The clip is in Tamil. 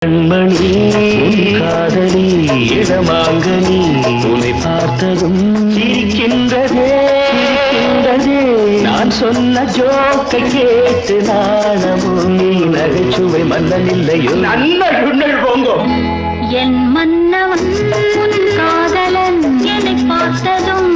கண்மணி காதலி இடமாங்கனி உன்னை பார்த்ததும் சிரிக்கின்றதே நான் சொன்ன ஜோக்கை கேட்டு நாணமும் நீ நகைச்சுவை மன்னன் இல்லையோ நன்மை போங்கோ என் மன்னவன் காதலன் என்னை பார்த்ததும்